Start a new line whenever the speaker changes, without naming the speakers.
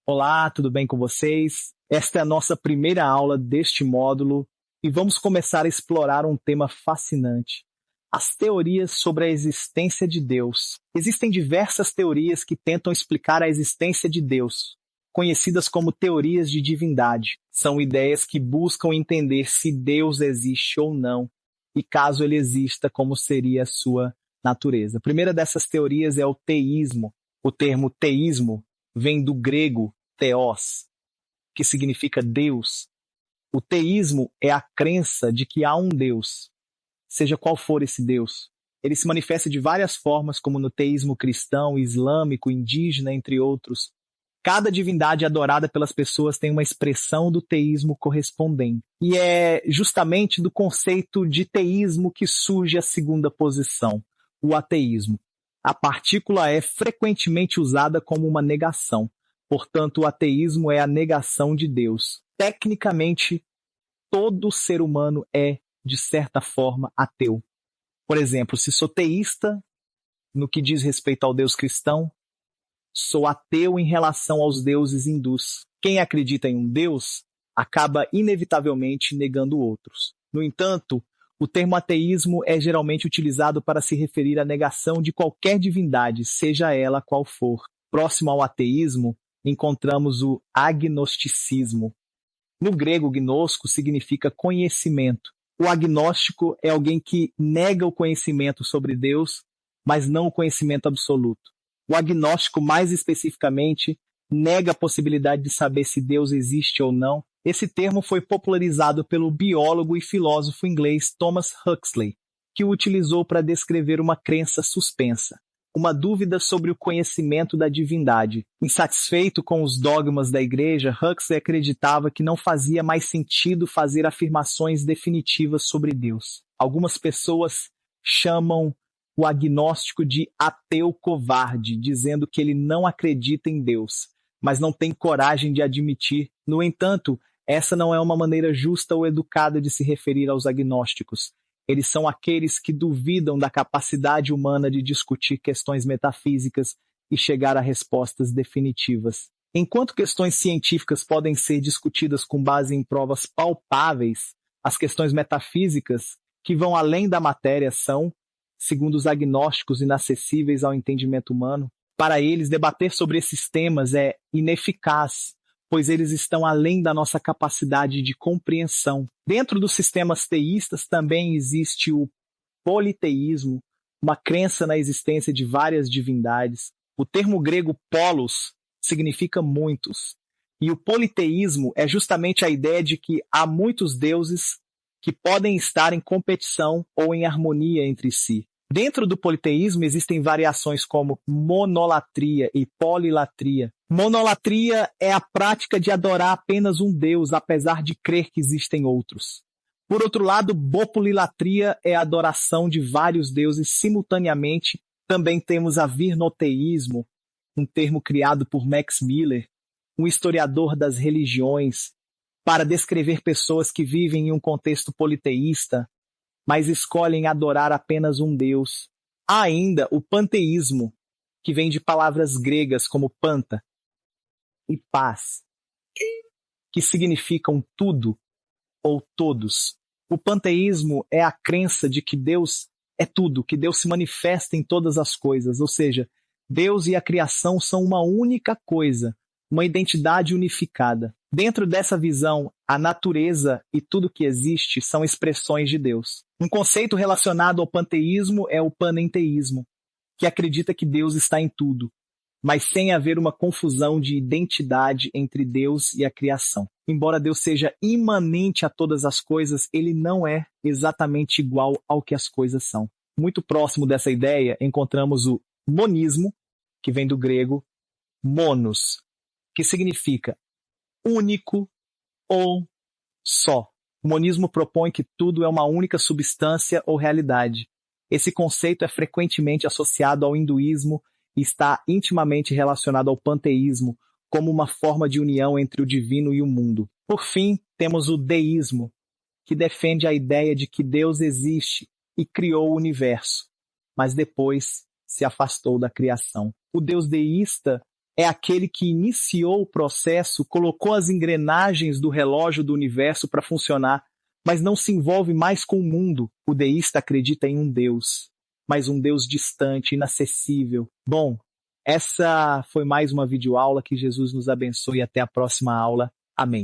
Olá, tudo bem com vocês? Esta é a nossa primeira aula deste módulo e vamos começar a explorar um tema fascinante: as teorias sobre a existência de Deus. Existem diversas teorias que tentam explicar a existência de Deus, conhecidas como teorias de divindade. São ideias que buscam entender se Deus existe ou não, e caso ele exista, como seria a sua natureza. A primeira dessas teorias é o teísmo. O termo teísmo vem do grego theos, que significa Deus. O teísmo é a crença de que há um Deus, seja qual for esse Deus. Ele se manifesta de várias formas, como no teísmo cristão, islâmico, indígena, entre outros. Cada divindade adorada pelas pessoas tem uma expressão do teísmo correspondente. E é justamente do conceito de teísmo que surge a segunda posição, o ateísmo. A partícula é frequentemente usada como uma negação. Portanto, o ateísmo é a negação de Deus. Tecnicamente, todo ser humano é, de certa forma, ateu. Por exemplo, se sou teísta no que diz respeito ao Deus cristão, sou ateu em relação aos deuses hindus. Quem acredita em um Deus acaba inevitavelmente negando outros. No entanto, o termo ateísmo é geralmente utilizado para se referir à negação de qualquer divindade, seja ela qual for. Próximo ao ateísmo, encontramos o agnosticismo. No grego, gnosco significa conhecimento. O agnóstico é alguém que nega o conhecimento sobre Deus, mas não o conhecimento absoluto. O agnóstico, mais especificamente, nega a possibilidade de saber se Deus existe ou não. Esse termo foi popularizado pelo biólogo e filósofo inglês Thomas Huxley, que o utilizou para descrever uma crença suspensa, uma dúvida sobre o conhecimento da divindade. Insatisfeito com os dogmas da igreja, Huxley acreditava que não fazia mais sentido fazer afirmações definitivas sobre Deus. Algumas pessoas chamam o agnóstico de ateu covarde, dizendo que ele não acredita em Deus, mas não tem coragem de admitir. No entanto, essa não é uma maneira justa ou educada de se referir aos agnósticos. Eles são aqueles que duvidam da capacidade humana de discutir questões metafísicas e chegar a respostas definitivas. Enquanto questões científicas podem ser discutidas com base em provas palpáveis, as questões metafísicas, que vão além da matéria, são, segundo os agnósticos, inacessíveis ao entendimento humano. Para eles, debater sobre esses temas é ineficaz, pois eles estão além da nossa capacidade de compreensão. Dentro dos sistemas teístas também existe o politeísmo, uma crença na existência de várias divindades. O termo grego polos significa muitos, e o politeísmo é justamente a ideia de que há muitos deuses que podem estar em competição ou em harmonia entre si. Dentro do politeísmo existem variações como monolatria e polilatria. Monolatria é a prática de adorar apenas um Deus, apesar de crer que existem outros. Por outro lado, bopulilatria é a adoração de vários deuses simultaneamente. Também temos a virnoteísmo, um termo criado por Max Miller, um historiador das religiões, para descrever pessoas que vivem em um contexto politeísta, mas escolhem adorar apenas um Deus. Há ainda o panteísmo, que vem de palavras gregas como panta e paz, que significam tudo ou todos. O panteísmo é a crença de que Deus é tudo, que Deus se manifesta em todas as coisas, ou seja, Deus e a criação são uma única coisa, uma identidade unificada. Dentro dessa visão, a natureza e tudo que existe são expressões de Deus. Um conceito relacionado ao panteísmo é o panenteísmo, que acredita que Deus está em tudo, mas sem haver uma confusão de identidade entre Deus e a criação. Embora Deus seja imanente a todas as coisas, ele não é exatamente igual ao que as coisas são. Muito próximo dessa ideia, encontramos o monismo, que vem do grego monos, que significa único ou só. O monismo propõe que tudo é uma única substância ou realidade. Esse conceito é frequentemente associado ao hinduísmo e está intimamente relacionado ao panteísmo, como uma forma de união entre o divino e o mundo. Por fim, temos o deísmo, que defende a ideia de que Deus existe e criou o universo, mas depois se afastou da criação. O Deus deísta é aquele que iniciou o processo, colocou as engrenagens do relógio do universo para funcionar, mas não se envolve mais com o mundo. O deísta acredita em um Deus, mas um Deus distante, inacessível. Bom, essa foi mais uma videoaula. Que Jesus nos abençoe e até a próxima aula. Amém.